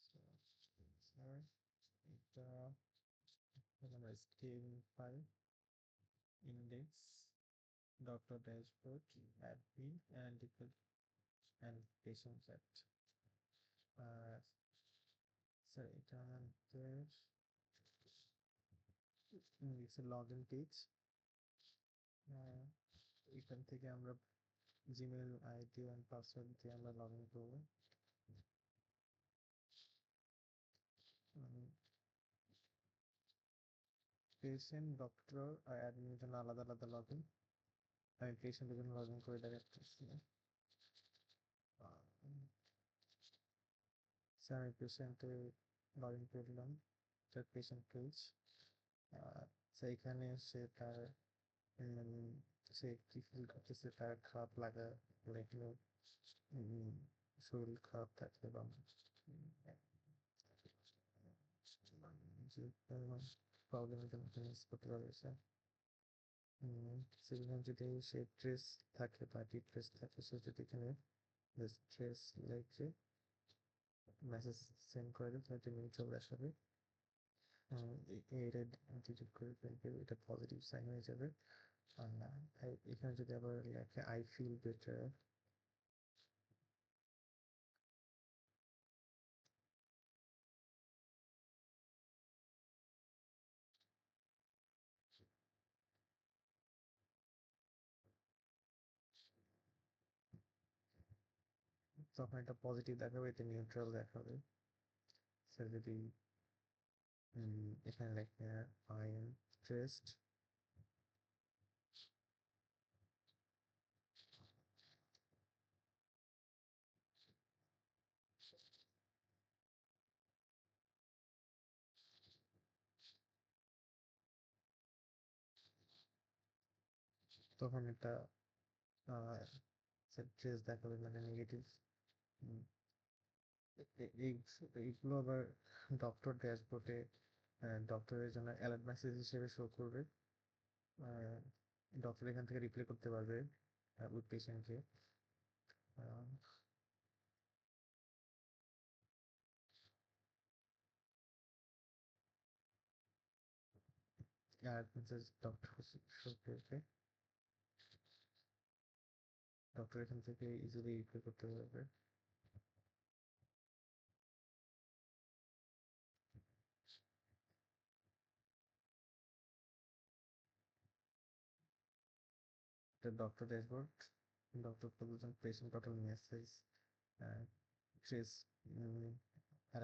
sorry, এটা আমরা scale 5 index doctor dashboard admin and and patient chat sir এটা আমাদের লগ ইন পেজ এখান থেকে আমরা জিমেল আইডি এন্ড পাসওয়ার্ড দিয়ে আমরা লগ ইন করবো পেশেন্ট ডক্টর আর অ্যাডমিনের জন্য আলাদা আলাদা লগ ইন আমি পেশেন্টের জন্য লগ ইন করে দেখাচ্ছি স্যার আমি পেশেন্টে লগ ইন করলাম তার পেশেন্ট পেজ সেইখানে সে তার সে কি ফিল করতেছে তার খারাপ লাগা লাগলো শরীর খারাপ থাকলে বা যে প্রবলেমের জন্য ফেস করতে পারবে সেখানে যদি সে স্ট্রেস থাকে বা ডিপ্রেস থাকে সে যদি এখানে স্ট্রেস লিখে মেসেজ সেন্ড করে দেয় তাহলে তুমি চলে আসবে এটা ডিলিট করে ফেলবে এটা পজিটিভ সাইন হয়ে যাবে এখানে যদি আবার লেখে আই ফিল বেটার তখন এটা পজিটিভ দেখাবে এটা নিউট্রাল দেখাবে স্যার যদি এখানে লেখে আই এম স্ট্রেসড তখন এটা স্ট্রেস দেখাবে মানে নেগেটিভ এইগুলো আবার ডক্টর ড্যাশবোর্ডে ডক্টরের জন্য অ্যালার্ট মেসেজ হিসেবে শো করবে ডক্টর এখান থেকে রিপ্লাই করতে পারবে উইথ পেশেন্টকে অ্যালার্ট মেসেজ ডক্টর শো করবে ডক্টর এখান থেকে ইজিলি রিপ্লাই করতে পারবে ডক্টর ড্যাশবোর্ড ডক্টর প্রয়োজন patient total message trace her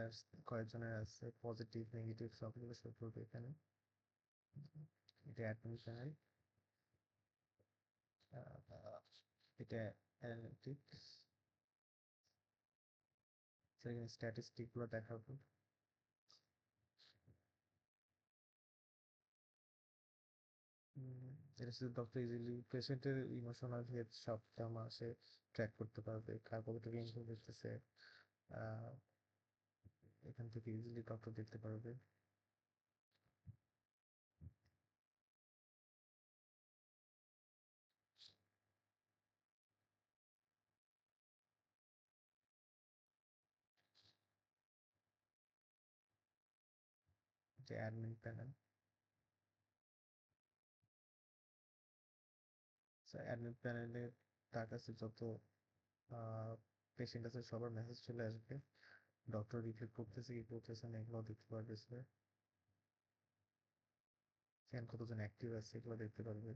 কয়েকজনের আছে পজিটিভ নেগেটিভ সবগুলো শো করবে এখানে এটা অ্যাডমিশন এটা অ্যানালিটিক্স সেখানে স্ট্যাটিস্টিক গুলো দেখাবো এটা শুধু ডক্টর ইজিলি পেশেন্টের ইমোশনাল হেলথ সবটা মাসে ট্র্যাক করতে পারবে কার কত থেকে ইনকাম করতেছে এখান থেকে ইজিলি ডক্টর দেখতে পারবে যে অ্যাডমিন প্যানেল অ্যাডমিন প্যানেলে তার কাছে যত পেশেন্ট আছে সবার মেসেজ চলে আসবে ডক্টর রিপ্লাই করতেছে কি করতেছে না এগুলো দেখতে পারতেছে সেখানে কতজন অ্যাক্টিভ আছে এগুলো দেখতে পারবে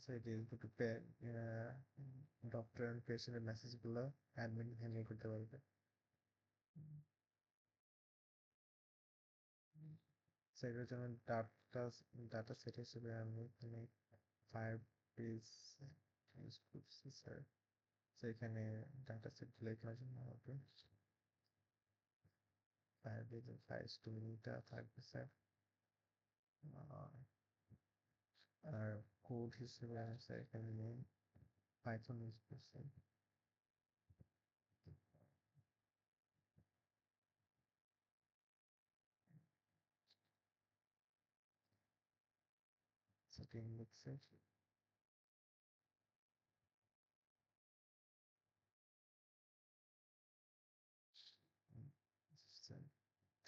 so it is good to pay doctor and পেশেন্টের মেসেজগুলো অ্যাডমিন হ্যান্ডেল করতে পারবে so এটার জন্য ডাটা সেট হিসেবে আমি এখানে ফায়ারবেস ইউজ করছি স্যার so এখানে ডাটা সেট লেখার জন্য হবে ফায়ারবেস এর ফাইল স্টোরিটা থাকবে স্যার আর কোড হিসেবে আমি স্যার এখানে পাইথন ইউজ করছি সেটিং লিখছে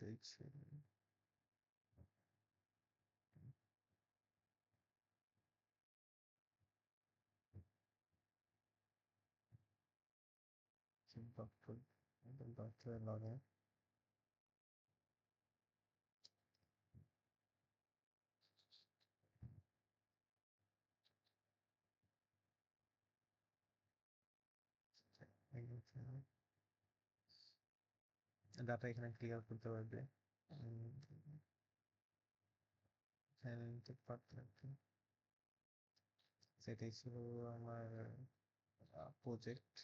এটাই ছিল। সিম্পল একদম ডক্টরের লগে ডাটা এখানে ক্লিয়ার করতে পারবে। সেটাই ছিল আমার প্রজেক্ট।